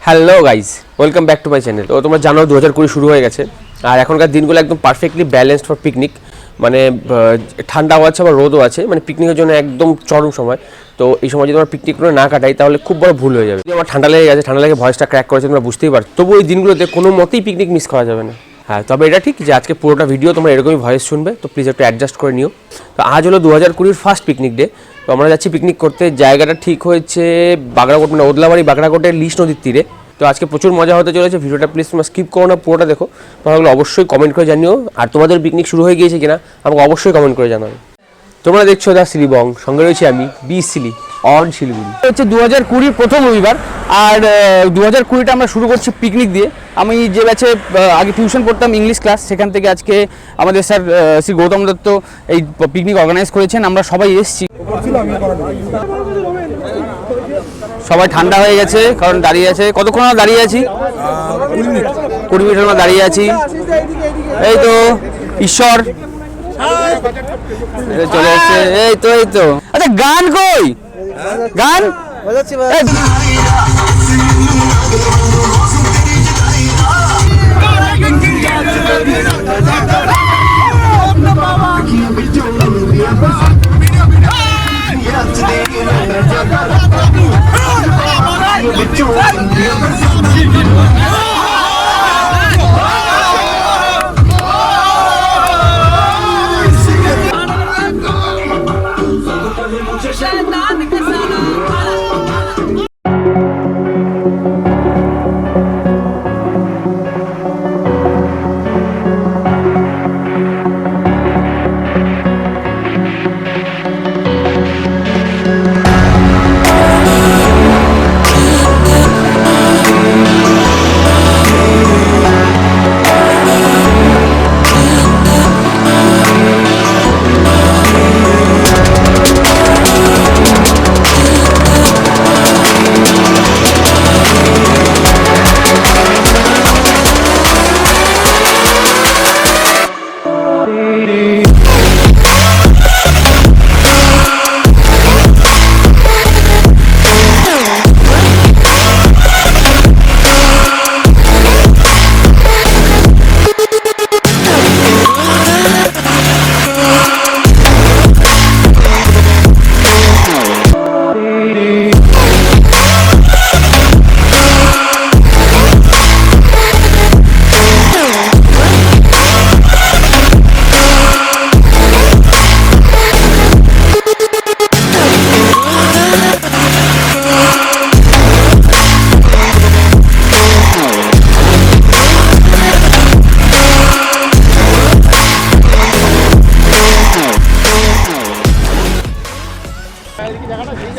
Hello guys, welcome back to my channel. তো তোমরা জানো 2020 শুরু হয়ে গেছে আর এখনকার দিনগুলো একদম পারফেক্টলি ব্যালেন্সড ফর পিকনিক। মানে ঠান্ডাও আছে আবার রোদও আছে, মানে পিকনিকের জন্য একদম চরম সময়। তো এই সময় যদি আমরা পিকনিক করে না কাটাই তাহলে খুব বড় ভুল হয়ে যাবে। আমার ঠান্ডা লেগে গেছে, ঠান্ডা লেগে ভয়েসটা ক্র্যাক করেছে, তোমরা বুঝতেই পারছো। তবু ওই দিনগুলোতে কোনো মতেই পিকনিক মিস করা যাবে না। হ্যাঁ, তবে এটা ঠিক যে আজকে পুরোটা ভিডিও তোমরা এরকমই ভয়েস শুনবে, তো প্লিজ একটু অ্যাডজাস্ট করে নিও। তো আজ হলো 2020 ফার্স্ট পিকনিক ডে। তো আমরা যাচ্ছি পিকনিক করতে। জায়গাটা ঠিক হয়েছে বাগড়াকোট, মানে ওদলাবাড়ি বাগড়াকোটের লিস নদীর তীরে। তো আজকে প্রচুর মজা হতে চলেছে। ভিডিওটা প্লিজ তোমরা স্কিপ করো না, পুরোটা দেখো। তোমরা অবশ্যই কমেন্ট করে জানিও, আর তোমাদের পিকনিক শুরু হয়ে গিয়েছে কিনা আমাকে অবশ্যই কমেন্ট করে জানাবে। তোমরা দেখছো দা সিলিবং, সঙ্গে রয়েছে আমি বি সিলি অন শিলিগুড়ি। হচ্ছে 2020 প্রথম রবিবার, আর 2020টা আমরা শুরু করছি পিকনিক দিয়ে। আমি যে ব্যাচে আগে টিউশন পড়তাম ইংলিশ ক্লাস, সেখান থেকে আজকে আমাদের স্যার শ্রী গৌতম দত্ত এই পিকনিক অর্গানাইজ করেছেন। আমরা সবাই এসেছি, সবাই ঠান্ডা হয়ে গেছে কারণ দাঁড়িয়ে আছে। কতক্ষণ দাঁড়িয়ে আছি? 20 মিনিট আমরা দাঁড়িয়ে আছি। এই তো ঈশ্বর চলে এসছে, এই তো। আচ্ছা গান কই? গান বাজাচ্ছি ভাই।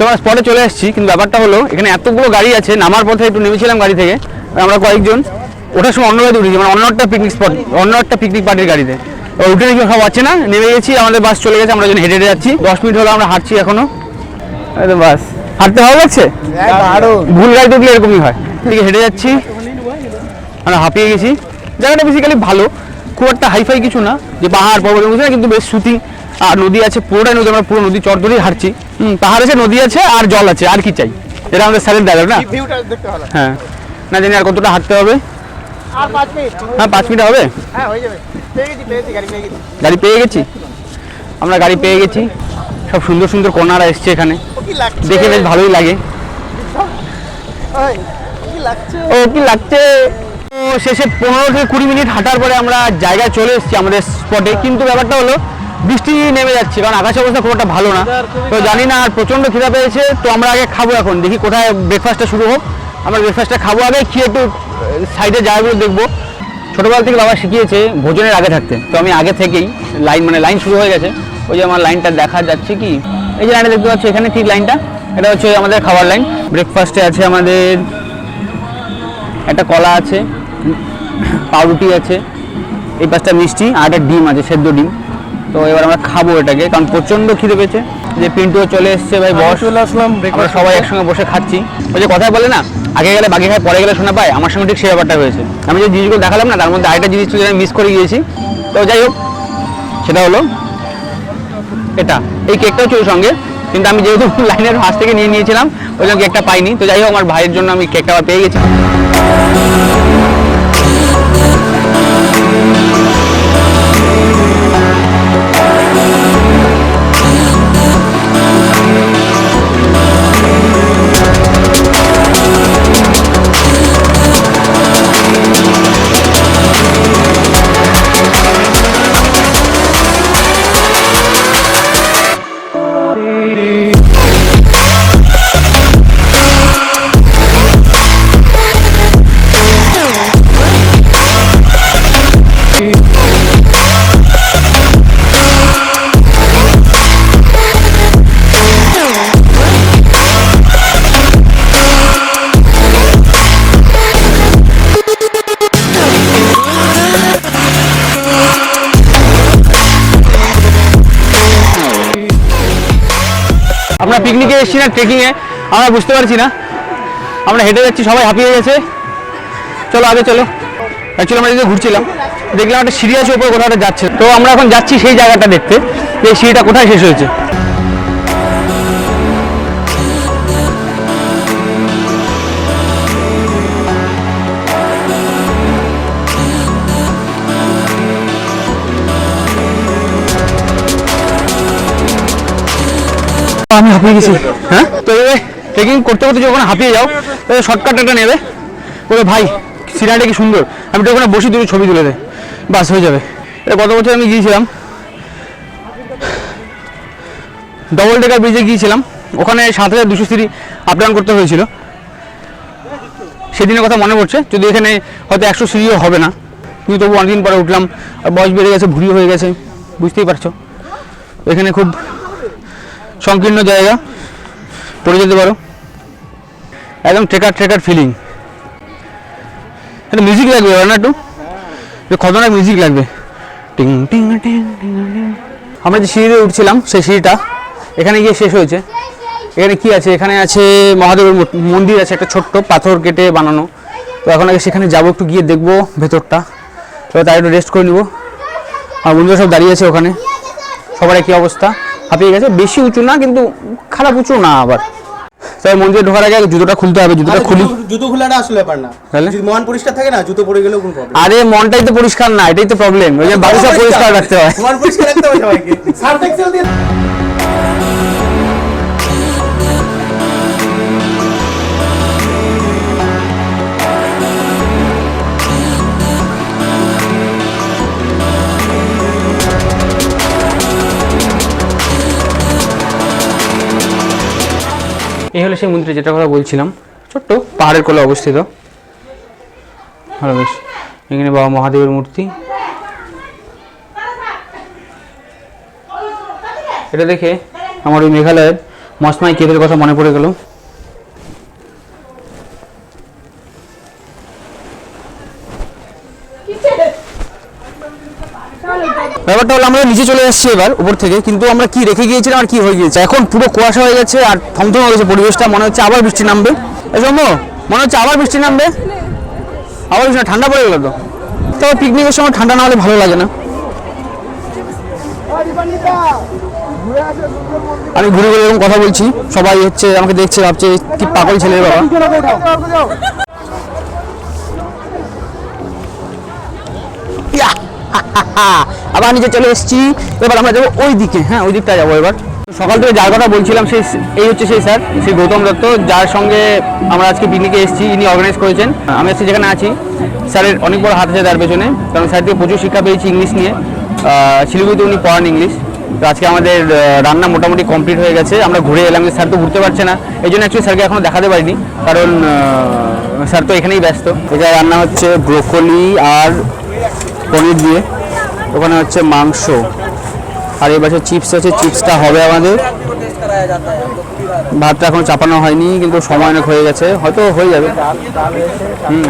তোমার স্পটে চলে এসেছি, কিন্তু ব্যাপারটা হলো এখানে এতগুলো গাড়ি আছে। নামার পথে একটু নেমেছিলাম গাড়ি থেকে, আমরা কয়েকজন ওঠার সময় অন্য গাড়িতে উঠেছি, মানে অন্য একটা পিকনিক স্পট, অন্য একটা পিকনিক পার্টির গাড়িতে। উঠে নাকি সব আছে না, নেমে গেছি, আমাদের বাস চলে গেছে, আমরা হেঁটে হেঁটে যাচ্ছি। 10 মিনিট হলো আমরা হাঁটছি এখনো। বাস হাঁটতে ভালো লাগছে, ভুল গাড়িতে উঠলে এরকমই হয়। এদিকে হেঁটে যাচ্ছি, আমরা হাঁপিয়ে গেছি। জায়গাটা বেসিক্যালি ভালো, খুব একটা হাইফাই কিছু না, যে পাহাড় পর্বত না, কিন্তু বেশ সুতি। আর নদী আছে, পুরোটাই নদী, আমরা পুরো নদী চর ধরেই হাঁটছি। পাহাড় আছে, নদী আছে, আর জল আছে, আর কি চাই? এটা আমাদের স্যারের ডায়লগ না? হ্যাঁ, না জানি আর কতটা হাঁটতে হবে। হ্যাঁ 5 মিনিট হবে, গাড়ি পেয়ে গেছি, আমরা গাড়ি পেয়ে গেছি। সব সুন্দর সুন্দর কর্নার এসছে এখানে, দেখে বেশ ভালোই লাগে। ও কি লাগছে। তো শেষে 15 থেকে 20 মিনিট হাঁটার পরে আমরা জায়গায় চলে এসেছি আমাদের স্পটে, কিন্তু ব্যাপারটা হলো বৃষ্টি নেমে যাচ্ছে, কারণ আকাশের অবস্থা খুব একটা ভালো না। তো জানি না, আর প্রচণ্ড খিদা পেয়েছে। তো আমরা আগে খাবো, এখন দেখি কোথায় ব্রেকফাস্টটা শুরু হোক। আমরা ব্রেকফাস্টটা খাবো আগে, খেয়ে একটু সাইডে জায়গাগুলো দেখবো। ছোটোবেলা থেকে বাবা শিখিয়েছে ভোজনের আগে থাকতে, তো আমি আগে থেকেই লাইন শুরু হয়ে গেছে। ওই যে আমার লাইনটা দেখা যাচ্ছে কি, এই যে লাইনটা দেখতে পাচ্ছি এখানে, ঠিক লাইনটা, এটা হচ্ছে আমাদের খাবার লাইন। ব্রেকফাস্টে আছে আমাদের একটা কলা আছে, পাউরুটি আছে, এই 5টা মিষ্টি, আর একটা ডিম আছে, সেদ্ধ ডিম। তো এবার আমরা খাবো এটাকে, কারণ প্রচণ্ড খিদে পেয়েছে। যে পিন্টুও চলে এসছে, ভাই বস চলে আসলাম, আমরা সবাই একসঙ্গে বসে খাচ্ছি। ওই যে কথায় বলে না, আগে গেলে বাকি খায়, পরে গেলে শোনা পায়, আমার সঙ্গে ঠিক সেই ব্যাপারটা হয়েছে। আমি যে জিনিসগুলো দেখালাম না, তার মধ্যে আরেকটা জিনিস ছিল যেটা মিস করে গিয়েছি। তো যাই হোক, সেটা হলো এটা, এই কেকটাও ছিল সঙ্গে, কিন্তু আমি যেহেতু লাইনের ফার্স্ট থেকে নিয়ে নিয়েছিলাম ওই জন্য কেকটা পাইনি। তো যাই হোক, আমার ভাইয়ের জন্য আমি কেকটা আবার পেয়ে গেছি। আমরা পিকনিকে এসেছি না ট্রেকিংয়ে, আমরা বুঝতে পারছি না, আমরা হেঁটে যাচ্ছি, সবাই হাঁপিয়ে গেছে। চলো আগে চলো। অ্যাকচুয়ালি আমরা যেদিকে ঘুরছিলাম দেখলাম একটা সিঁড়ি আছে উপরে, কোথাও একটা যাচ্ছে। তো আমরা এখন যাচ্ছি সেই জায়গাটা দেখতে, যে এই সিঁড়িটা কোথায় শেষ হয়েছে। আমি হাঁপিয়ে গেছি। হ্যাঁ, তো এবারে ট্রেকিং করতে করতে যখন হাঁপিয়ে যাও তাহলে শর্টকাট একটা নেবে, বলে ভাই সিনারিটা কি সুন্দর, আমি তো ওখানে বসি দুটো ছবি তুলে দে, বাস হয়ে যাবে। এটা গত বছর আমি গিয়েছিলাম, ডবল ডেকার ব্রিজে গিয়েছিলাম, ওখানে 7200 সিঁড়ি আপ ডাউন করতে হয়েছিল। সেদিনের কথা মনে পড়ছে, যদি এখানে হয়তো 100 সিঁড়িও হবে না, কিন্তু তবু অনেকদিন পরে উঠলাম, আর বয়স বেড়ে গেছে, ভুঁড়ি হয়ে গেছে, বুঝতেই পারছো। এখানে খুব সংকীর্ণ জায়গা, পড়ে যেতে পারো, একদম ট্রেকার ফিলিং। একটা মিউজিক লাগবে না, একটু খতরনাক মিউজিক লাগবে, টিং টিং টিং টিং টিং। আমরা যে সিঁড়িতে উঠছিলাম সেই সিঁড়িটা এখানে গিয়ে শেষ হয়েছে। এখানে কি আছে, এখানে আছে মহাদেবের মন্দির আছে, একটা ছোট্ট পাথর কেটে বানানো। তো এখন আগে সেখানে যাবো, একটু গিয়ে দেখবো ভেতরটা, তো তাই একটু রেস্ট করে নিবো। আর বন্ধুরা সব দাঁড়িয়ে আছে ওখানে, সবার একই অবস্থা, হাঁপিয়ে গেছে। বেশি উঁচু না কিন্তু খারাপ উঁচু না আবার। তাই মন্দিরে ঢোকার আগে জুতোটা খুলতে হবে, জুতোটা খুলি। জুতো খোলাটা আসলে ব্যাপার না, যদি মন পরিষ্কার থাকে না জুতো পরে গেলেও কোনো প্রবলেম। আরে মনটাই তো পরিষ্কার না, এটাই তো প্রবলেম। ওই যে বাড়ি সব পরিষ্কার রাখতে হয়, মন পরিষ্কার রাখতে হবে সবাইকে। সার্ফ এক্সেল দিয়ে এই হলো সেই মন্দির যেটার কথা বলছিলাম, ছোট্ট পাহাড়ের কোলে অবস্থিত। ভালো বেশ, এখানে বাবা মহাদেবের মূর্তি। এটা দেখে আমার ওই মেঘালয়ের মসমাই কেভের কথা মনে পড়ে গেল। ব্যাপারটা হলো আমরা নিচে চলে আসছি এবার উপর থেকে, কিন্তু আমরা কি রেখে গিয়েছিলাম আর কি হয়ে গিয়েছে, এখন পুরো কুয়াশা হয়ে গেছে আর থমথম হয়ে গেছে পরিবেশটা। মনে হচ্ছে আবার বৃষ্টি নামবে, এসব মনে হচ্ছে আবার বৃষ্টি নামবে, আবার বৃষ্টি, ঠান্ডা পড়ে গেল। তো পিকনিকের সময় ঠান্ডা না হলে ভালো লাগে না। আমি ঘুরে ঘুরে এরকম কথা বলছি, সবাই হচ্ছে আমাকে দেখছে, ভাবছে কি পাগল ছেলের বাবা। আবার নিচে চলে এসেছি, এবার আমরা যাবো ওই দিকে। হ্যাঁ, ওই দিকটা যাবো এবার। সকাল থেকে যার কথা বলছিলাম সেই এই হচ্ছে সেই স্যার, সেই গৌতম দত্ত, যার সঙ্গে আমরা আজকে পিকনিকে এসেছি। ইনি অর্গানাইজ করেছেন। আমি আজকে যেখানে আছি স্যারের অনেক বড় হাত আছে তার পেছনে, কারণ স্যার থেকে প্রচুর শিক্ষা পেয়েছি ইংলিশ নিয়ে। শিলিগুড়িতে উনি পড়ান ইংলিশ। তো আজকে আমাদের রান্না মোটামুটি কমপ্লিট হয়ে গেছে, আমরা ঘুরে এলাম। স্যার তো ঘুরতে পারছে না, এই জন্য অ্যাকচুয়ালি স্যারকে এখনও দেখাতে পারিনি, কারণ স্যার তো এখানেই ব্যস্ত। এটা রান্না হচ্ছে ব্রোকলি আর পনির দিয়ে, ওখানে হচ্ছে মাংস, আর এই পাশে চিপস আছে, চিপসটা হবে আমাদের। ভাতটা এখন চাপানো হয়নি, কিন্তু সময় অনেক হয়ে গেছে, হয়তো হয়ে যাবে।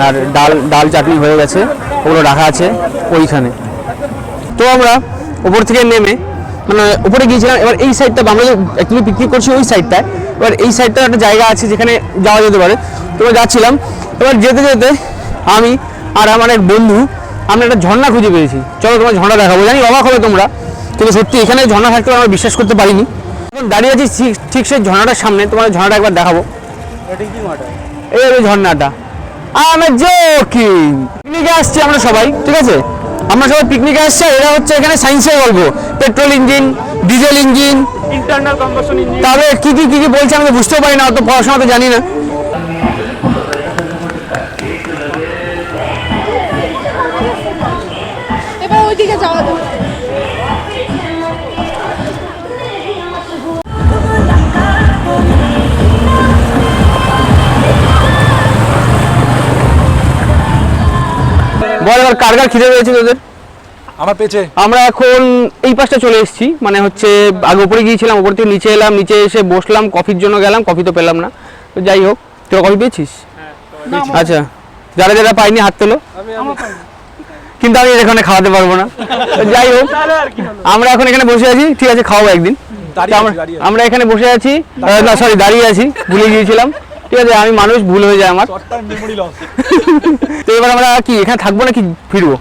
আর ডাল চাটনি হয়ে গেছে, ওগুলো রাখা আছে ওইখানে। তো আমরা উপর থেকে নেমে মানে উপরে গিয়েছিলাম। এবার এই সাইডটা আমরা যে অ্যাকচুয়ালি পিকনিক করছি ওই সাইডটায়, এবার এই সাইডটা একটা জায়গা আছে যেখানে যাওয়া যেতে পারে। তো যাচ্ছিলাম, এবার যেতে যেতে আমি আর আমার এক বন্ধু আমরা একটা ঝর্ণা খুঁজে পেয়েছি। চলো তোমার ঝর্ণা দেখাবো, জানি অবাক হবে তোমরা, কিন্তু সত্যি এখানে ঝর্ণা থাকতে আমরা বিশ্বাস করতে পারিনি। এখন দাঁড়িয়ে আছি ঠিক সেই ঝর্ণাটার সামনে, তোমার ঝর্ণাটা একবার দেখাবো। এই যে ঝর্ণাটা, আমি জোকিং। পিকনিকে আসছি আমরা সবাই, ঠিক আছে, আমরা সবাই পিকনিকে আসছি। এরা হচ্ছে এখানে সায়েন্সের গল্প, petrol engine, diesel engine, internal combustion engine. তবে কি কি বলছে আমি তো বুঝতেও পারি না, অত পড়াশোনা তো জানি না। এবার ওইদিকে যাওয়া যাবে। বল এবার কার কার খিদে পেয়েছে তোদের? আমার পেছে আমরা এখন এই পাশটা চলে এসেছি, মানে হচ্ছে আগে উপরে গিয়েছিলাম, উপর থেকে নিচে এলাম, নিচে এসে বসলাম, কফির জন্য গেলাম, কফি তো পেলাম না। তো যাই হোক, তোরা কফি পেয়েছিস? আচ্ছা, যারা যারা পাইনি হাত তোলো। কিন্তু আমি এখানে খাওয়াতে পারবো না। তো যাই হোক, আমরা এখন এখানে বসে আছি, ঠিক আছে, খাওয়াবো একদিন। তো আমরা এখানে বসে আছি, না সরি দাঁড়িয়ে আছি, ভুলে গিয়েছিলাম, ঠিক আছে, আমি মানুষ, ভুল হয়ে যায় আমার। তো এবার আমরা কি এখানে থাকবো নাকি ফিরবো?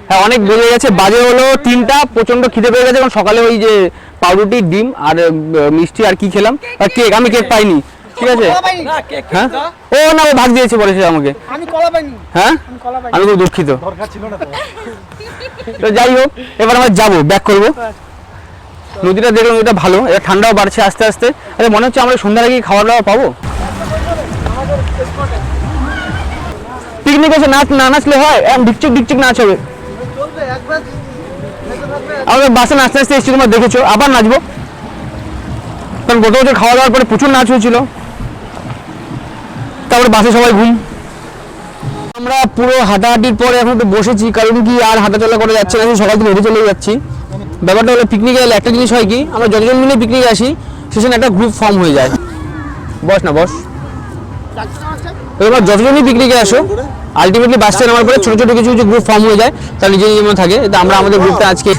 হ্যাঁ, অনেক বেজে গেছে, বাজে হলো 3টা, প্রচন্ড খিদে পেয়ে গেছে। কারণ সকালে ওই যে পাউরুটি, ডিম আর মিষ্টি আর কি খেলাম, আর কেক, আমি কেক পাইনি, ঠিক আছে। হ্যাঁ, ও না, ও ভাগ দিয়েছে বলেছে আমাকে। আমি কলা পাইনি। হ্যাঁ, আমি খুব দুঃখিত। তো যাই হোক, এবার আমরা যাবো, ব্যাক করবো। নদীটা দেখলাম, নদীটা ভালো, এবার ঠান্ডাও বাড়ছে আস্তে আস্তে। আরে মনে হচ্ছে আমরা সন্ধ্যার আগে খাওয়া দাওয়া পাবো। পিকনিক এসে নাচ না নাচলে হয়, ডিকচিক নাচ হবে। আমরা বাসে নাচতে নাচতে এসেছি, তোমরা দেখেছো, আবার নাচবো। কারণ গত বছর খাওয়া দাওয়ার পরে প্রচুর নাচ হয়েছিল, তারপরে বাসে সবাই ঘুম। আমরা পুরো হাঁটাহাঁটির পরে এখন একটু বসেছি, কারণ কি আর হাঁটাচলা করে যাচ্ছে না, সকাল থেকে হেঁটে চলে যাচ্ছি। ব্যাপারটা হলো পিকনিকে এলে একটা জিনিস হয় কি, আমরা যতজন মিলে পিকনিকে আসি সেখানে একটা গ্রুপ ফর্ম হয়ে যায়। বস না বস, এবার যতজনই পিকনিকে আসো আলটিমেটলি বাসটা নামার পরে ছোট ছোট কিছু কিছু গ্রুপ ফর্ম হয়ে যায়, তার নিজের নিজের থাকে। তো আমরা আমাদের গ্রুপটা আজকে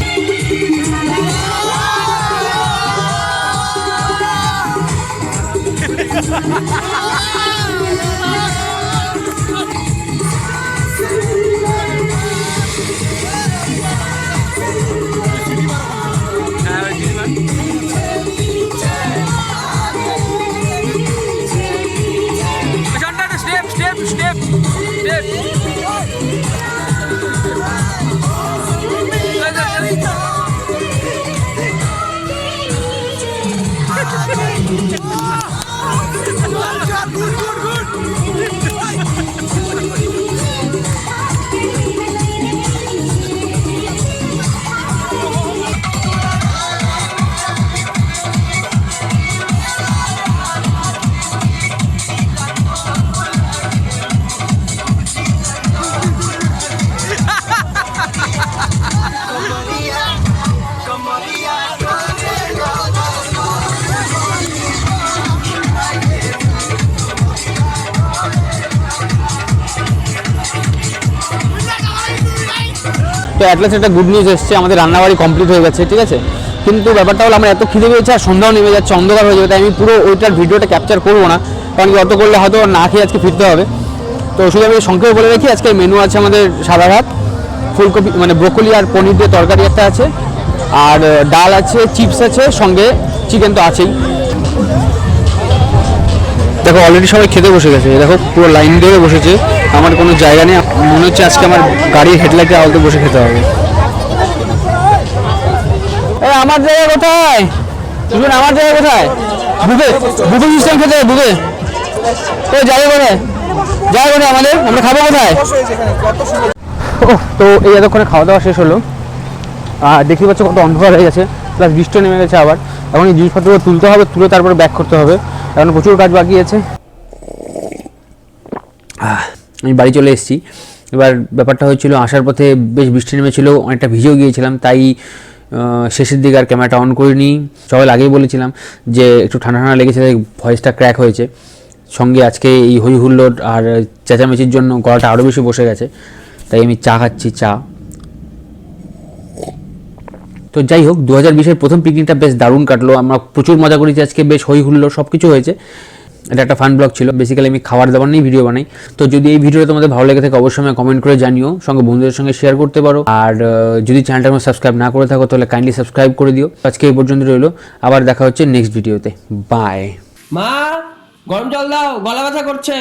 তো অ্যাটলাস একটা গুড নিউজ এসছে, আমাদের রান্নাবাড়ি কমপ্লিট হয়ে গেছে, ঠিক আছে। কিন্তু ব্যাপারটা হলো আমার এত খিদে পেয়েছে আর সন্ধ্যাও নেমে যাচ্ছে, অন্ধকার হয়ে যাবে, তাই আমি পুরো ওইটার ভিডিওটা ক্যাপচার করবো না, কারণ কি অত করলে হয়তো না খেয়ে আজকে ফিরতে হবে। তো শুধু আমি সংক্ষেপে বলে রাখি, আজকে মেনু আছে আমাদের সাদা ভাত, ফুলকপি মানে ব্রোকলি আর পনির দিয়ে তরকারি একটা আছে, আর ডাল আছে, চিপস আছে, সঙ্গে চিকেন তো আছেই। দেখো অলরেডি সবাই খেতে বসে গেছে, দেখো পুরো লাইন ধরে বসেছে, আমার কোনো জায়গা নেই, মনে হচ্ছে আজকে আমার গাড়ির হেডলাইটে আলতে বসে খেতে হবে। আমার জায়গা কোথায়? আমার জায়গা কোথায়? বুফে বুফে সিস্টেম খেতে হবে, বুফে। তো জায়গা কোথায়? জায়গা কোথায় আমাদের? আমরা খাবো কোথায়? তো এই এতক্ষণে খাওয়া দাওয়া শেষ হলো, আর দেখতে পাচ্ছ কত অন্ধকার হয়ে গেছে, প্লাস বৃষ্টি নেমে গেছে আবার। এখন এই জিনিসপত্রগুলো তুলতে হবে, তুলে তারপরে ব্যাক করতে হবে, এখন প্রচুর কাজ বাকি আছে। আমি বাড়ি চলে এসেছি। এবার ব্যাপারটা হয়েছিল, আসার পথে বেশ বৃষ্টি নেমেছিল, অনেকটা ভিজেও গিয়েছিলাম, তাই শেষের দিকে আর ক্যামেরাটা অন করিনি। সকাল আগেই বলেছিলাম যে একটু ঠান্ডা ঠান্ডা লেগেছে, তাই ভয়েসটা ক্র্যাক হয়েছে। সঙ্গে আজকে এই হই হুল্লোড় আর চেঁচামেচির জন্য গলাটা আরও বেশি বসে গেছে, তাই আমি চা খাচ্ছি, চা। তো যাই হোক, 2020-এর প্রথম পিকনিকটা বেশ দারুণ কাটলো, আমরা প্রচুর মজা করেছি আজকে, বেশ হই হুল্লোড় সব কিছু হয়েছে। এটা একটা ফান ব্লগ ছিল। বেসিক্যালি আমি খাবার দাবার নিয়ে ভিডিও বানাই। তো যদি এই ভিডিওটা তোমাদের ভালো লেগে থাকে অবশ্যই আমাকে কমেন্ট করে জানিও, সঙ্গে বন্ধুদের সঙ্গে শেয়ার করতে পারো। আর যদি চ্যানেলটা আমার সাবস্ক্রাইব না করে থাকো তাহলে কাইন্ডলি সাবস্ক্রাইব করে দিও। আজকে এই পর্যন্ত রইলো, আবার দেখা হচ্ছে নেক্সট ভিডিওতে। বাই। মা গরম জল দাও, গলা ব্যথা করছে।